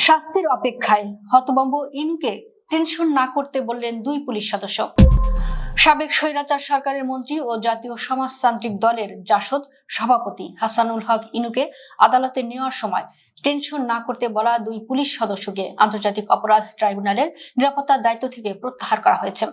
শাস্তির অপেক্ষায় হতভম্ব ইনুকে টেনশন না করতে বললেন দুই পুলিশ সদস্য। সাবেক স্বৈরাচার সরকারের মন্ত্রী ও জাতীয় সমাজতান্ত্রিক দলের জাসদ সভাপতি হাসানুল হক ইনুকে আদালতে নেওয়ার সময় টেনশন না করতে বলা দুই পুলিশ সদস্যকে আন্তর্জাতিক অপরাধ ট্রাইব্যুনালের নিরাপত্তার দায়িত্ব থেকে প্রত্যাহার করা হয়েছে।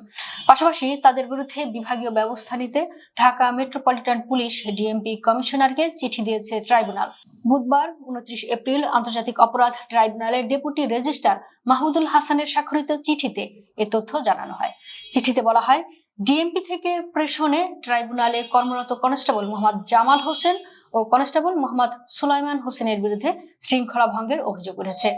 পাশাপাশি তাদের বিরুদ্ধে বিভাগীয় ব্যবস্থা নিতে ঢাকা মেট্রোপলিটন পুলিশ ডিএমপি কমিশনারকে চিঠি দিয়েছে ট্রাইব্যুনাল। বুধবার 29 এপ্রিল আন্তর্জাতিক অপরাধ ট্রাইব্যুনালের ডেপুটি রেজিস্ট্রার মাহমুদুল হাসানের স্বাক্ষরিত চিঠিতে এ তথ্য জানানো হয়। চিঠিতে বলা হয়, ডিএমপি থেকে প্রেষণে ট্রাইব্যুনালে কর্মরত কনস্টেবল মোহাম্মদ জামাল হোসেন ও কনস্টেবল মোহাম্মদ সুলাইমান হোসেনের বিরুদ্ধে শৃঙ্খলা ভঙ্গের অভিযোগ উঠেছে।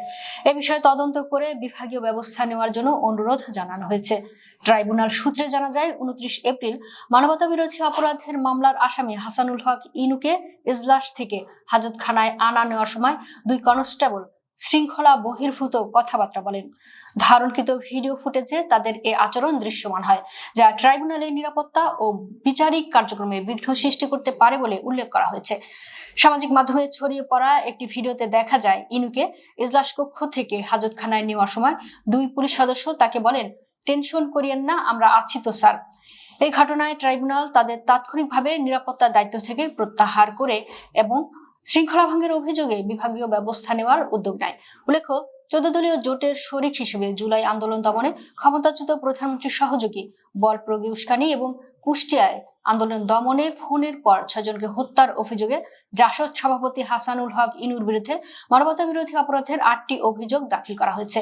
এ বিষয়ে তদন্ত করে বিভাগীয় ব্যবস্থা নেওয়ার জন্য অনুরোধ জানানো হয়েছে। ট্রাইব্যুনাল সূত্রে জানা যায়, 29 এপ্রিল মানবতাবিরোধী অপরাধের মামলার আসামি হাসানুল হক ইনুকে এজলাস থেকে হাজতখানায় আনা নেওয়ার সময় দুই কনস্টেবল শৃঙ্খলা বহির্ভূত কথাবার্তা বলেন। ধারণকৃত ভিডিও ফুটেজে তাদের এ আচরণ দৃশ্যমান হয়, যা ট্রাইব্যুনালের নিরাপত্তা ও বিচারিক কার্যক্রমে বিঘ্ন সৃষ্টি করতে পারে বলে উল্লেখ করা হয়েছে। সামাজিক মাধ্যমে ছড়িয়ে পড়া একটি ভিডিওতে দেখা যায়, ইনুকে এজলাস কক্ষ থেকে হাজতখানায় নেওয়ার সময় দুই পুলিশ সদস্য তাকে বলেন, টেনশন করিয়েন না, আমরা আছি তো স্যার। এই ঘটনায় ট্রাইব্যুনাল তাদের তাৎক্ষণিকভাবে নিরাপত্তার দায়িত্ব থেকে প্রত্যাহার করে এবং শৃঙ্খলা ভঙ্গের অভিযোগে বিভাগীয় ব্যবস্থা নেওয়ার উদ্যোগ নেয়। উল্লেখ্য, 14 দলীয় জোটের শরিক হিসেবে জুলাই আন্দোলন দমনে ক্ষমতাচ্যুত প্রধানমন্ত্রীর সহযোগী বল প্রয়োগে উস্কানি এবং কুষ্টিয়ায় আন্দোলন দমনে ফোনের পর 6 জনকে হত্যার অভিযোগে জাসদ সভাপতি হাসানুল হক ইনুর বিরুদ্ধে মানবতাবিরোধী অপরাধের 8টি অভিযোগ দাখিল করা হয়েছে।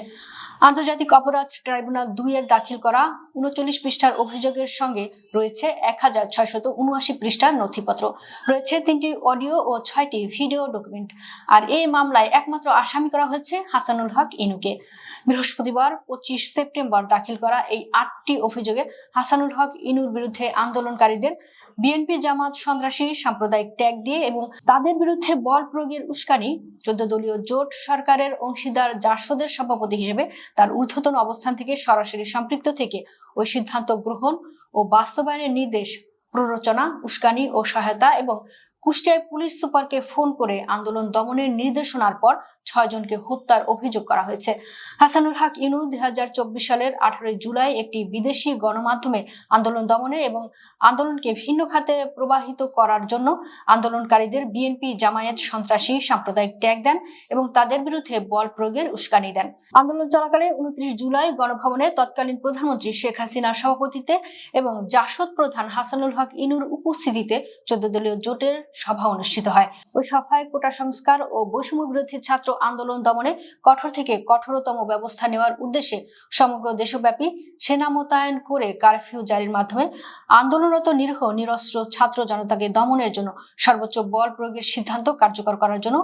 আন্তর্জাতিক অপরাধ ট্রাইব্যুনাল 2 এর দাখিল করা 39 পৃষ্ঠার অভিযোগের সঙ্গে রয়েছে 1679 পৃষ্ঠার নথিপত্র, রয়েছে 3টি অডিও ও 6টি ভিডিও ডকুমেন্ট। আর এই মামলায় একমাত্র আসামি করা হয়েছে হাসানুল হক ইনুকে। বৃহস্পতিবার 25 সেপ্টেম্বর দাখিল করা এই 8টি অভিযোগে হাসানুল হক ইনুর বিরুদ্ধে আন্দোলনকারীদের বিএনপি জামাত সন্ত্রাসী সাম্প্রদায়িক ট্যাগ দিয়ে এবং তাদের বিরুদ্ধে বল প্রয়োগের উস্কানি, 14 দলীয় জোট সরকারের অংশীদার জাসদের সভাপতি হিসেবে তার ঊর্ধ্বতন অবস্থান থেকে সরাসরি সম্পৃক্ত থেকে ওই সিদ্ধান্ত গ্রহণ ও বাস্তবায়নের নির্দেশ, প্ররোচনা, উস্কানি ও সহায়তা এবং কুষ্টিয়ায় পুলিশ সুপারকে ফোন করে আন্দোলন দমনের নির্দেশনার পর 6 জনকে হত্যার অভিযোগ করা হয়েছে। হাসানুল হক ইনু 2024 সালের 18 জুলাই একটি বিদেশি গণমাধ্যমে আন্দোলন দমনে এবং আন্দোলনকে ভিন্ন খাতে প্রবাহিত করার জন্য আন্দোলনকারীদের বিএনপি জামায়াত সন্ত্রাসী সাম্প্রদায়িক ট্যাগ দেন এবং তাদের বিরুদ্ধে বল প্রয়োগের উস্কানি দেন। আন্দোলন চলাকালে 29 জুলাই গণভবনে তৎকালীন প্রধানমন্ত্রী শেখ হাসিনার সভাপতিত্বে এবং জাসদ প্রধান হাসানুল হক ইনুর উপস্থিতিতে 14 দলীয় জোটের সভা অনুষ্ঠিত হয়। ওই সভায় কোটা সংস্কার ও বৈষম্য বিরোধী ছাত্র আন্দোলন দমনে কঠোর থেকে কঠোরতম ব্যবস্থা নেওয়ার উদ্দেশ্যে সমগ্র দেশব্যাপী সেনা মোতায়েন করে কারফিউ জারির মাধ্যমে আন্দোলনরত নিরীহ নিরস্ত্র ছাত্র জনতাকে দমনের জন্য সর্বোচ্চ বল প্রয়োগের সিদ্ধান্ত কার্যকর করার জন্য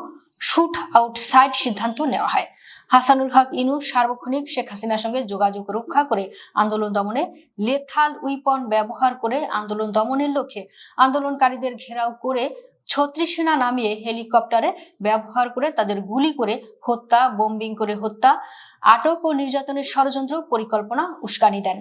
শুট আউটসাইড সিদ্ধান্ত নেওয়া হয়। হাসানুল হক ইনু সার্বক্ষণিক শেখ হাসিনার সঙ্গে যোগাযোগ রক্ষা করে আন্দোলন দমনে লেথাল উইপন ব্যবহার করে আন্দোলন দমনের লক্ষ্যে আন্দোলনকারীদের ঘেরাও করে 36 সেনা নামিয়ে হেলিকপ্টারে ব্যবহার করে তাদের গুলি করে হত্যা, বোম্বিং করে হত্যা, আটক ও নির্যাতনের ষড়যন্ত্র পরিকল্পনা উস্কানি দেন।